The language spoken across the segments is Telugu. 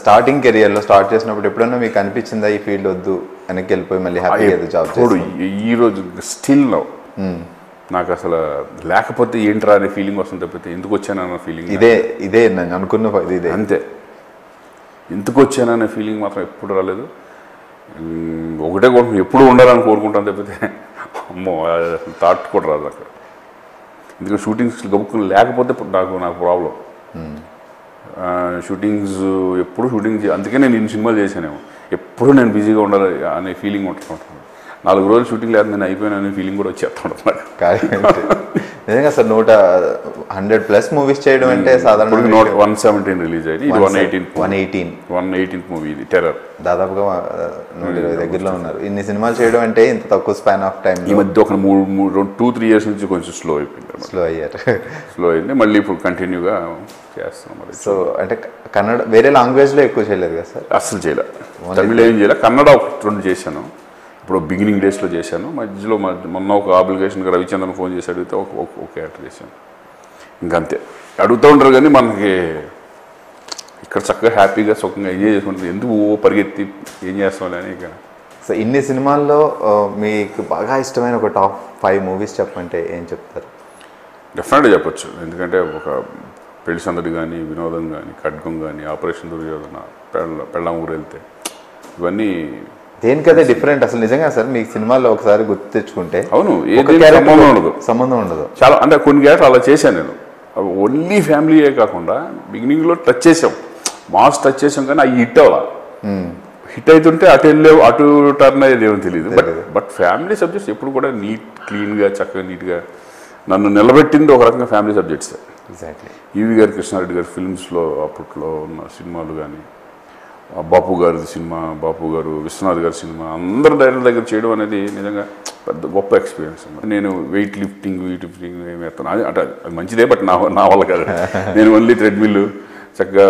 స్టార్టింగ్ కెరియర్లో స్టార్ట్ చేసినప్పుడు ఎప్పుడన్నా మీకు అనిపించిందా ఈ ఫీల్డ్ వద్దు వెనక్కి వెళ్ళిపోయి మళ్ళీ హ్యాపీగా ఏదో జాబ్ ఇప్పుడు ఈరోజు స్టిల్ నో నాకు అసలు లేకపోతే ఏంట్రా అనే ఫీలింగ్ వస్తుంది తప్పితే ఎందుకు వచ్చానన్న ఫీలింగ్ ఇదే నేను అనుకున్న ఇదే అంతే. ఎందుకు వచ్చాననే ఫీలింగ్ మాత్రం ఎప్పుడు రాలేదు. ఒకటే కోరుకుంటాం ఎప్పుడు ఉండాలని కోరుకుంటాను తప్పితే అమ్మో థాట్ కూడా రాదు అక్కడ. ఎందుకంటే షూటింగ్స్ గబుక్కుని లేకపోతే నాకు ప్రాబ్లం. షూటింగ్స్ ఎప్పుడు షూటింగ్ అందుకే నేను ఇన్ని సినిమాలు చేశానేమో. ఎప్పుడు నేను బిజీగా ఉండాలి అనే ఫీలింగ్ ఉంటుంటాను. 4 రోజులు షూటింగ్ లేదు నేను అయిపోయాను అనే ఫీలింగ్ కూడా వచ్చేస్తుంటాను. నిజంగా సార్ 100+ మూవీస్ చేయడం అంటే సాధారణ 117 రిలీజ్ అయ్యింది. ఇది 118th మూవీ. ఇది టెర్రర్. దాదాపుగా 120 దగ్గరలో ఉన్నారు. ఇన్ని సినిమాలు చేయడం అంటే ఇంత తక్కువ స్పాన్ ఆఫ్ టైం. ఈ మధ్య ఒక 2-3 ఇయర్స్ నుంచి కొంచెం స్లో అయింది. మళ్ళీ ఇప్పుడు కంటిన్యూగా చేస్తున్నాం. సో అంటే కన్నడ వేరే లాంగ్వేజ్లో ఎక్కువ చేయలేదు కదా సార్? అస్సలు చేయలేదు. తమిళ ఏం చేయలేదు. కన్నడ 2 చేశాను. ఇప్పుడు బిగినింగ్ డేస్లో చేశాను. మధ్యలో మొన్న ఒక అప్లికేషన్కి రవిచంద్రన్ ఫోన్ చేసి అడిగితే ఒక యాక్టర్ చేశాను. ఇంకంతే అడుగుతూ ఉంటారు కానీ మనకి ఇక్కడ చక్కగా హ్యాపీగా సుఖంగా ఎంజాయ్ చేసుకుంటుంది. ఎందుకు పరిగెత్తి ఏం చేస్తాం అని. ఇక సో ఇన్ని సినిమాల్లో మీకు బాగా ఇష్టమైన ఒక టాప్ 5 మూవీస్ చెప్పంటే ఏం చెప్తారు? డెఫినెట్గా చెప్పచ్చు. ఎందుకంటే ఒక పెళ్లి సందడి కానీ, వినోదం కానీ, ఖడ్గం కానీ, ఆపరేషన్ దుర్యోధన, పెళ్ళాం ఊరు వెళ్తే, ఇవన్నీ దేనికదే డిఫరెంట్ అసలు. నిజంగా సార్ మీకు సినిమాల్లో ఒకసారి గుర్తు తెచ్చుకుంటే అవును సంబంధం ఉండదు. చాలా అంటే కొన్ని క్యారెక్టర్ అలా చేశాను నేను. ఓన్లీ ఫ్యామిలీయే కాకుండా బిగినింగ్లో టచ్ చేసాం, మాస్ టచ్ చేసాం, కానీ అవి హిట్ అవ్వాల. హిట్ అవుతుంటే అటు టర్న్ అయ్యేది ఏమో తెలియదు. బట్ ఫ్యామిలీ సబ్జెక్ట్స్ ఎప్పుడు కూడా క్లీన్గా చక్కగా నీట్గా నన్ను నిలబెట్టింది ఒక రకంగా ఫ్యామిలీ సబ్జెక్ట్స్. ఎగ్జాక్ట్లీ. ఈవి గారు, కృష్ణారెడ్డి గారి ఫిల్మ్స్లో అప్పట్లో ఉన్న సినిమాలు కానీ, బాపు గారి సినిమా, బాపు గారు, విశ్వనాథ్ గారి సినిమా, అందరి దగ్గర చేయడం అనేది నిజంగా పెద్ద గొప్ప ఎక్స్పీరియన్స్. నేను వెయిట్ లిఫ్టింగ్ ఏమి ఎత్తాను అంటే అది మంచిదే, బట్ నా వల్ల కాదు. నేను ఓన్లీ థ్రెడ్మిల్ చక్కగా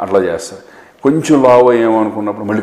అట్లా చేస్తాను. కొంచెం లావ్ అయ్యామనుకున్నప్పుడు మళ్ళీ